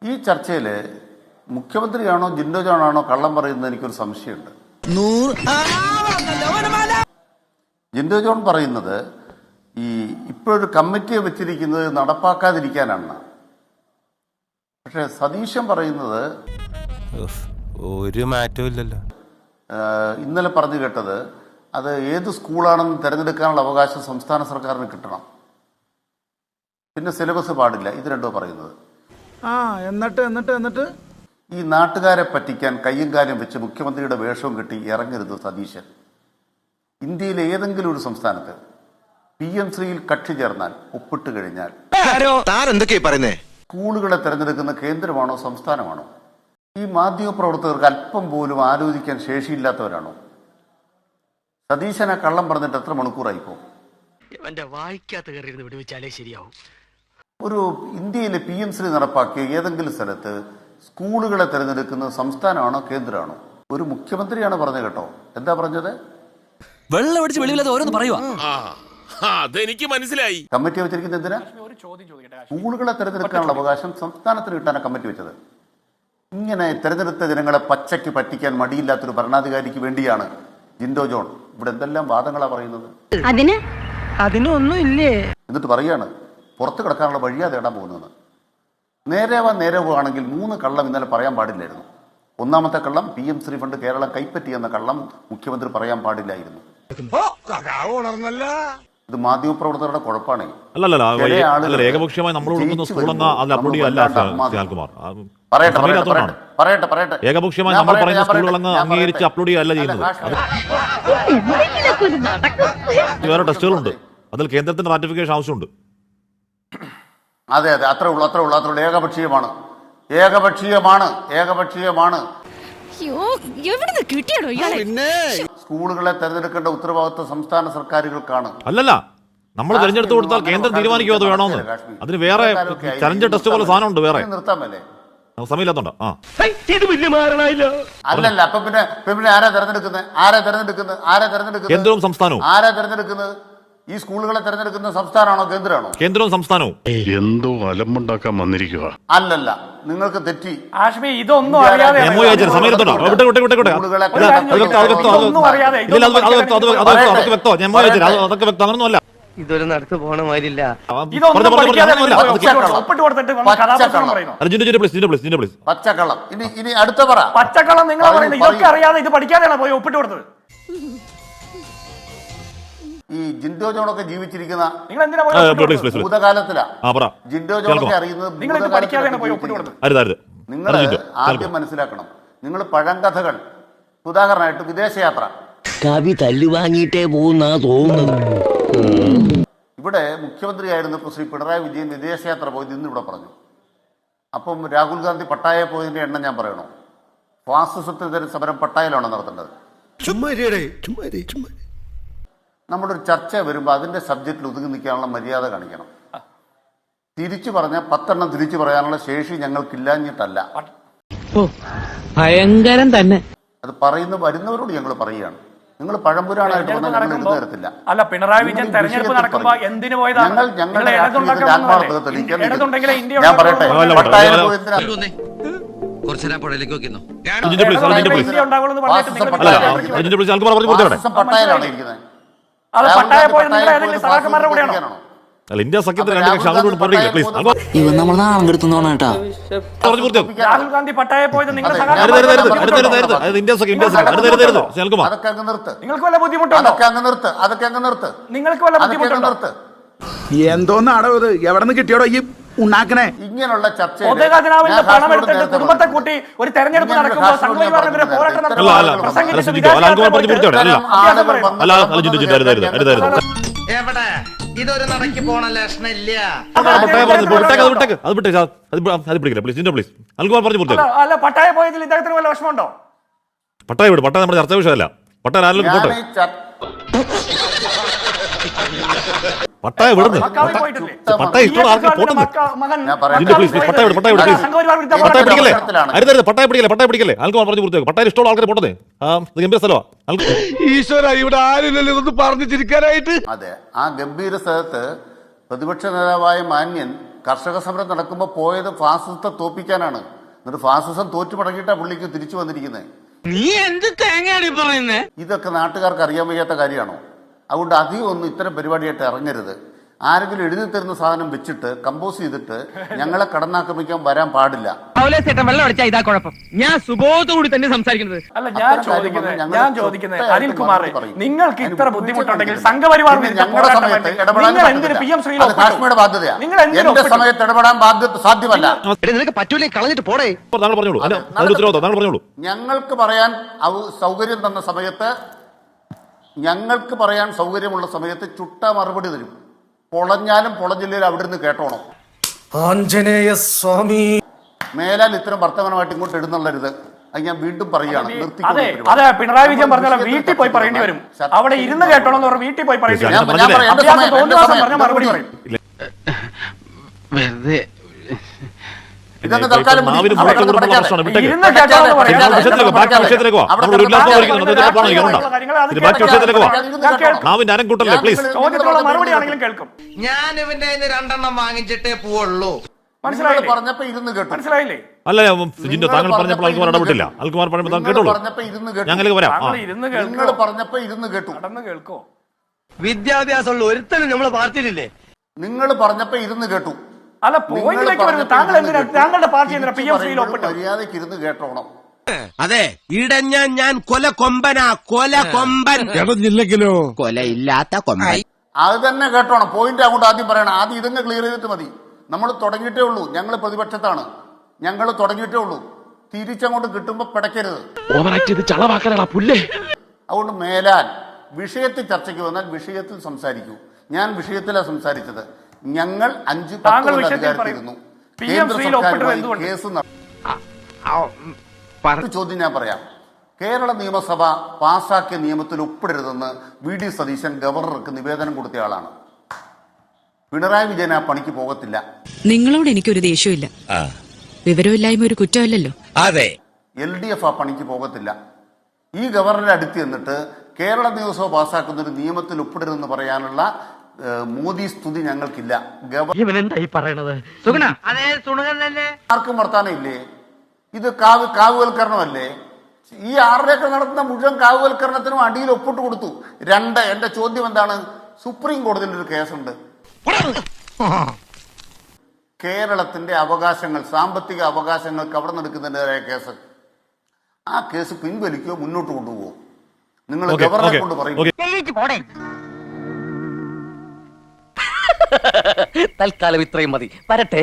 ഈ ചർച്ചയിൽ മുഖ്യമന്ത്രിയാണോ ജിൻഡോ ജോണാണോ കള്ളം പറയുന്നത് എനിക്കൊരു സംശയമുണ്ട്. ജിൻഡോ ജോൺ പറയുന്നത് ഇപ്പോഴൊരു കമ്മിറ്റിയെ വെച്ചിരിക്കുന്നത് നടപ്പാക്കാതിരിക്കാനാണ്. പക്ഷെ സതീശൻ പറയുന്നത് ഒരു മാറ്റവും ഇല്ലല്ലോ. ഇന്നലെ പറഞ്ഞു കേട്ടത് അത് ഏത് സ്കൂളാണെന്ന് തിരഞ്ഞെടുക്കാനുള്ള അവകാശം സംസ്ഥാന സർക്കാരിന് കിട്ടണം, പിന്നെ സിലബസ് പാടില്ല. ഇത് രണ്ടോ പറയുന്നത്. എന്നിട്ട് ഈ നാട്ടുകാരെ പറ്റിക്കാൻ കയ്യും കാര്യം വെച്ച് മുഖ്യമന്ത്രിയുടെ വേഷവും കെട്ടി ഇറങ്ങരുത് സതീശൻ. ഇന്ത്യയിലെ ഏതെങ്കിലും ഒരു സംസ്ഥാനത്ത് PMCയിൽ കക്ഷി ചേർന്നാൽ ഒപ്പിട്ട് കഴിഞ്ഞാൽ സ്കൂളുകളെ തെരഞ്ഞെടുക്കുന്ന കേന്ദ്രമാണോ സംസ്ഥാനമാണോ? ഈ മാധ്യമപ്രവർത്തകർക്ക് അല്പം പോലും ആലോചിക്കാൻ ശേഷിയില്ലാത്തവരാണോ? സതീശനെ കള്ളം പറഞ്ഞിട്ട് എത്ര മണിക്കൂറായിപ്പോ? ഒരു ഇന്ത്യയിലെ PMC നടപ്പാക്കിയ ഏതെങ്കിലും സ്ഥലത്ത് സ്കൂളുകളെ തെരഞ്ഞെടുക്കുന്നത് സംസ്ഥാനമാണോ കേന്ദ്രമാണോ? ഒരു മുഖ്യമന്ത്രിയാണ് പറഞ്ഞത് കേട്ടോ. എന്താ പറഞ്ഞത്? വെള്ളമടിച്ച് വെളിവില്ലാതെ ഓരോന്ന് പറയുക. അതെനിക്ക് മനസ്സിലായി. കമ്മിറ്റി വെച്ചിരിക്കുന്നത് എന്തിനാ? സ്കൂളുകളെ തെരഞ്ഞെടുക്കാനുള്ള അവകാശം സംസ്ഥാനത്തിന് കിട്ടാനാണ് കമ്മിറ്റി വെച്ചത്. ഇങ്ങനെ തെരഞ്ഞെടുത്ത ജനങ്ങളെ പച്ചയ്ക്ക് പറ്റിക്കാൻ മടിയില്ലാത്തൊരു ഭരണാധികാരിക്ക് വേണ്ടിയാണ് ജിൻഡോ ജോൺ ഇവിടെ എന്തെല്ലാം വാദങ്ങളാ പറയുന്നത്. അതിനൊന്നും ഇല്ലേ? എന്നിട്ട് പറയാണ് പുറത്തു കിടക്കാനുള്ള വഴിയാ തേടാൻ പോകുന്നത്. നേരവാണെങ്കിൽ 3 കള്ളം ഇന്നലെ പറയാൻ പാടില്ലായിരുന്നു. ഒന്നാമത്തെ കള്ളം PMC ഫണ്ട് കേരളം കൈപ്പറ്റിയെന്ന കള്ളം മുഖ്യമന്ത്രി പറയാൻ പാടില്ലായിരുന്നു. ഇത് മാധ്യമപ്രവർത്തകരുടെ കുഴപ്പമാണ്. ഏകപക്ഷീയമായി നമ്മൾ കൊടുക്കുന്ന സ്കൂളെന്ന അത് അപ്ലോഡ് ചെയ്യല്ല ശ്യാൽകുമാർ. ഏകപക്ഷീയമായി നമ്മൾ പറയുന്ന സ്കൂളുകളെന്ന് അംഗീകരിച്ച് അപ്ലോഡ് ചെയ്യല്ല ചെയ്യുന്നത്. വേറെ ടെസ്റ്റുകളുണ്ട്, അതിൽ കേന്ദ്രത്തിന്റെ റാറ്റിഫിക്കേഷൻ ആവശ്യമുണ്ട്. അതെ അത്രേ ഉള്ളൂ. ഏകപക്ഷീയമാണ്. സ്കൂളുകളെ തെരഞ്ഞെടുക്കേണ്ട ഉത്തരവാദിത്വം സംസ്ഥാന സർക്കാരുകൾക്കാണ്. അല്ലല്ല, നമ്മൾ തെരഞ്ഞെടുത്ത് കൊടുത്താൽ കേന്ദ്രം തീരുമാനിക്കുമോ അത് വേണോന്ന്. അതിന് വേറെ ചലഞ്ച് ടെസ്റ്റ് പോലെ സാധനം ഉണ്ട്. വേറെ നിർത്താമല്ലേ? സമയമില്ലാത്തോണ്ടാ. അല്ലല്ല, അപ്പൊ പിന്നെ ആരാ തെരഞ്ഞെടുക്കുന്നത്? കേന്ദ്രവും സംസ്ഥാനവും. ആരാ തെരഞ്ഞെടുക്കുന്നത്? ഈ സ്കൂളുകളെ തെരഞ്ഞെടുക്കുന്ന സംസ്ഥാനമാണോ കേന്ദ്രമാണോ? കേന്ദ്രവും സംസ്ഥാനവും. എന്തോ അലമ്പുണ്ടാക്കാൻ വന്നിരിക്കുക. അല്ലല്ല, നിങ്ങൾക്ക് തെറ്റി. ഇതൊന്നും അറിയാതെ ഇതൊരു നടക്ക് പോണ മാതിരില്ല. പച്ചക്കള്ളം. ഇനി അടുത്ത പറ. പച്ചക്കള്ളം നിങ്ങൾ പറയുന്നത് ഇതൊക്കെ അറിയാതെ ഇത് പഠിക്കാതെയാണ് പോയി ഒപ്പിട്ട് കൊടുത്തത്. ഈ ജിൻഡോ ജോണൊക്കെ ജീവിച്ചിരിക്കുന്ന ഭൂതകാലത്തിലാ ജിൻഡോ ജോണൊക്കെ അറിയുന്നത്. നിങ്ങൾ ആദ്യം മനസ്സിലാക്കണം, നിങ്ങൾ പഴങ്കഥകൾ, ഉദാഹരണമായിട്ട് വിദേശയാത്ര. കവി തല്ലുവാങ്ങിയിട്ടേ പോകുന്ന തോന്നുന്നത്. ഇവിടെ മുഖ്യമന്ത്രിയായിരുന്നപ്പോൾ ശ്രീ പിണറായി വിജയൻ വിദേശയാത്ര പോയത് ഇന്ന് ഇവിടെ പറഞ്ഞു. അപ്പം രാഹുൽ ഗാന്ധി പട്ടായ പോയതിന്റെ എണ്ണം ഞാൻ പറയണോ? ഫാസിസത്തിനെതിരെ സമരം പട്ടായയിലാണോ നടത്തേണ്ടത്? നമ്മുടെ ഒരു ചർച്ച വരുമ്പോൾ അതിന്റെ സബ്ജക്റ്റിൽ ഒതുങ്ങി നിൽക്കാനുള്ള മര്യാദ കാണിക്കണം. തിരിച്ചു പറഞ്ഞാൽ 10 എണ്ണം തിരിച്ചു പറയാനുള്ള ശേഷി ഞങ്ങൾക്കില്ലാഞ്ഞിട്ടല്ല, ഭയങ്കരം തന്നെ. അത് വരുന്നവരോട് ഞങ്ങൾ പറയുകയാണ്. നിങ്ങൾ പഴംപുരാണായിട്ട് വന്നാൽ ഞങ്ങൾ എഴുതി തരത്തില്ല. അല്ല, പിണറായി വിജയൻ തെരഞ്ഞെടുപ്പ് നടക്കുമ്പോൾ എന്തിനു പോയതാണ്? ഞങ്ങളുടെ ആത്മാർത്ഥത തെളിയിക്കാൻ ഞാൻ പറയട്ടെ. പട്ടായയിൽ പോയതിനാ പട്ടായയിലാണ് ഇരിക്കുന്നത്. ഇന്ത്യ സഖ്യത്തിൽ ഇവൻ നമ്മൾ നാളെ എടുത്തോണ കേട്ടാ. രാഹുൽ ഗാന്ധി പട്ടായ പോയത് നിങ്ങൾ അതൊക്കെ അങ്ങ് നിർത്ത്. നിങ്ങൾക്ക് വല്ല ബുദ്ധിമുട്ടുണ്ടോ? അതൊക്കെ അങ്ങ് നിർത്ത്. നിങ്ങൾക്ക് വല്ല ബുദ്ധിമുട്ടുണ്ടോ? എന്തോന്നാടോ ഇത്? എവിടെ നിന്ന് കിട്ടിയോടോ ഈ ഉണ്ടാക്കണേ? ഇങ്ങനെയുള്ള ചർച്ച പണം എടുത്തിട്ട് കുടുംബത്തെ കൂട്ടി ഒരു തെരഞ്ഞെടുപ്പ് നടക്കുമ്പോൾ സംഘപരിവാറിനെതിരെ പോരാട്ടം എവിടെ ഇതൊരു നടക്ക് പോണ ലക്ഷണില്ല. അല്ല, പട്ടായ പോയതിൽ ഇദ്ദേഹത്തിന് വല്ല വിഷമമുണ്ടോ? പട്ടായ വിട്. പട്ടായ നമ്മുടെ ചർച്ചാ വിഷയമല്ല. പട്ടായ ആരെങ്കിലും പോട്ടെ. പട്ടായ വിടുന്നു. പട്ടായ ഇഷ്ടമുള്ള ആൾക്കാർ പോട്ടെന്ന്. പട്ടായ പിടിക്കല്ലേ. ആൾക്കാർ പറഞ്ഞു പൂർത്തിയാക്കും. പട്ടായ ഇഷ്ടമുള്ള ആൾക്കാർ പോട്ടെ. ഗംഭീര സ്ഥലമാണ്. ഈശ്വര, ഇവിടെ ആരില്ലല്ലോ ഇതൊന്ന് പറഞ്ഞു ചിരിക്കാനായിട്ട്. അതെ, ആ ഗംഭീര സ്ഥലത്ത് പ്രതിപക്ഷ നേതാവായ മാന്യൻ കർഷക സമരം നടക്കുമ്പോൾ പോയത് ഫാസിസത്തെ തോപ്പിക്കാനാണ്. എന്നിട്ട് ഫാസിസം തോറ്റു മടങ്ങിയിട്ടാണ് പുള്ളിക്ക് തിരിച്ചു വന്നിരിക്കുന്നത്. നീ എന്ത് തേങ്ങയാണ് പറയുന്നേ? ഇതൊക്കെ നാട്ടുകാർക്ക് അറിയാൻ വയ്യാത്ത കാര്യമാണോ? അതുകൊണ്ട് അധികം ഒന്നും ഇത്തരം പരിപാടിയായിട്ട് ഇറങ്ങരുത്. ആരെങ്കിലും എഴുതി തരുന്ന സാധനം വെച്ചിട്ട് കമ്പോസ് ചെയ്തിട്ട് ഞങ്ങളെ കടന്നാക്രമിക്കാൻ വരാൻ പാടില്ല. വെള്ളം അടിച്ചാ ഇതാ കുഴപ്പം. ഞാൻ സുബോധത്തോടുകൂടി തന്നെ സംസാരിക്കുന്നത്. അല്ല, ഞാൻ ചോദിക്കുന്നത് അനിൽകുമാർ, നിങ്ങൾക്ക് ഇത്ര ബുദ്ധിമുട്ടുണ്ടെങ്കിൽ സംഘപരിവാർ കാശ്മീരുടെ ബാധ്യതയാണ്. എന്റെ സമയത്ത് ഇടപെടാൻ സാധ്യമല്ല. നിനക്ക് പറ്റൂലേ, കളഞ്ഞിട്ട് പോടേ. പറഞ്ഞോളൂ. ഞങ്ങൾക്ക് പറയാൻ സൗകര്യം തന്ന സമയത്ത്, ഞങ്ങൾക്ക് പറയാൻ സൗകര്യമുള്ള സമയത്ത് ചുട്ട മറുപടി തരും. പൊളഞ്ഞാലും പൊളഞ്ഞില്ലേലും അവിടെ നിന്ന് കേട്ടോണം. ആഞ്ജനേയ സ്വാമി. മേലാൽ ഇത്തരം വർത്തമാനമായിട്ട് ഇങ്ങോട്ട് എഴുന്നള്ളരുത്. അത് ഞാൻ വീണ്ടും പറയുകയാണ്. അതെ, പിണറായി വിജയൻ പറഞ്ഞാൽ വീട്ടിൽ പോയി പറയേണ്ടി വരും. അവിടെ ഇരുന്ന് കേട്ടോണം എന്ന് പറഞ്ഞാൽ വീട്ടിൽ പോയി പറയേണ്ടി വരും. മറുപടി പറയും. വെറുതെ ഇതൊക്കെ തൽക്കാലം ഞാൻ ഇവന്റെ രണ്ടെണ്ണം വാങ്ങിച്ചിട്ടേ പോവുള്ളൂ. പറഞ്ഞപ്പോ ഇരുന്ന് കേട്ടു. മനസ്സിലായില്ലേ? അല്ല ജിൻഡോ, താങ്കൾ പറഞ്ഞപ്പോൾ അൽകുമാർ ഇടപെട്ടില്ല. അൽകുമാർ പറഞ്ഞപ്പോൾ താങ്കൾ കേട്ടോളൂ. ഞങ്ങൾക്ക് വരാം. നിങ്ങൾ പറഞ്ഞപ്പോ ഇരുന്ന് കേട്ടു. കേൾക്കോ? വിദ്യാഭ്യാസമുള്ള ഒരുത്തനും നമ്മളെ പാർട്ടിയിലില്ലേ? നിങ്ങൾ പറഞ്ഞപ്പോ ഇരുന്ന് കേട്ടു. അല്ല, പോയിന്റിലേക്ക് വരുന്നത് താങ്കൾ എന്തിനാ? താങ്കളുടെ പാർട്ടി എന്തിനാ PMCയിൽ ഒപ്പിട്ടത്? മര്യാദയ്ക്ക് ഇരുന്ന് കേട്ടോണം. അതെ, ഇടഞ്ഞ ഞാൻ കൊല കൊമ്പനാ, കൊല കൊമ്പൻ. ഇടഞ്ഞില്ലെങ്കിലോ കൊലയില്ലാത്ത കൊമ്പൻ. അത് തന്നെ കേട്ടോണം. പോയിന്റ് അങ്ങോട്ട് ആദ്യം പറയണം. ആദ്യം ഇതങ്ങ് ക്ലിയർ ചെയ്തിട്ട് മതി. നമ്മൾ തുടങ്ങിയിട്ടേ ഉള്ളൂ. ഞങ്ങൾ പ്രതിപക്ഷത്താണ്. ഞങ്ങൾ തുടങ്ങിയിട്ടേ ഉള്ളൂ. തിരിച്ചങ്ങോട്ട് കിട്ടുമ്പോ പിടയ്ക്കരുത്. അതുകൊണ്ട് മേലാൽ വിഷയത്തിൽ ചർച്ചയ്ക്ക് വന്നാൽ വിഷയത്തിൽ സംസാരിക്കൂ. ഞാൻ വിഷയത്തിലാണ് സംസാരിച്ചത്. ഞങ്ങൾ 5-10 അധികാരത്തിരുന്നു. കേന്ദ്ര സർക്കാരുമായി കേസ് ചോദ്യം ഞാൻ പറയാം. കേരള നിയമസഭ പാസാക്കിയ നിയമത്തിൽ ഒപ്പിടരുതെന്ന് VD സതീശൻ ഗവർണർക്ക് നിവേദനം കൊടുത്ത ആളാണ്. പിണറായി വിജയൻ ആ പണിക്ക് പോകത്തില്ല. നിങ്ങളോട് എനിക്കൊരു ദേഷ്യമില്ല. വിവരമില്ലായ്മ ഒരു കുറ്റമല്ലല്ലോ. അതെ, LDF ആ പണിക്ക് പോകത്തില്ല. ഈ ഗവർണറെ അടുത്ത് എന്നിട്ട് കേരള നിയമസഭ പാസാക്കുന്ന ഒരു നിയമത്തിൽ ഒപ്പിടരുതെന്ന് പറയാനുള്ള മോദി സ്തുതി ഞങ്ങൾക്കില്ല. ആർക്കും വർത്താനം ഇല്ലേ? ഇത് കാവുവൽക്കരണമല്ലേ? ഈ 6 ഏക്കർ നടത്തുന്ന മുഴുവൻ കാവുവൽക്കരണത്തിനും അടിയിൽ ഒപ്പിട്ട് കൊടുത്തു. 2, എന്റെ ചോദ്യം എന്താണ്? സുപ്രീം കോടതിയിൽ ഒരു കേസുണ്ട്. കേരളത്തിന്റെ അവകാശങ്ങൾ, സാമ്പത്തിക അവകാശങ്ങൾക്ക് അവിടെ നടക്കുന്നതിൻ്റെതായ കേസ്. ആ കേസ് പിൻവലിക്കുകയോ മുന്നോട്ട് കൊണ്ടുപോകുമോ? നിങ്ങൾ ഗവർണറെ കൊണ്ട് പറയും. തൽക്കാലം ഇത്രയും മതി. വരട്ടെ.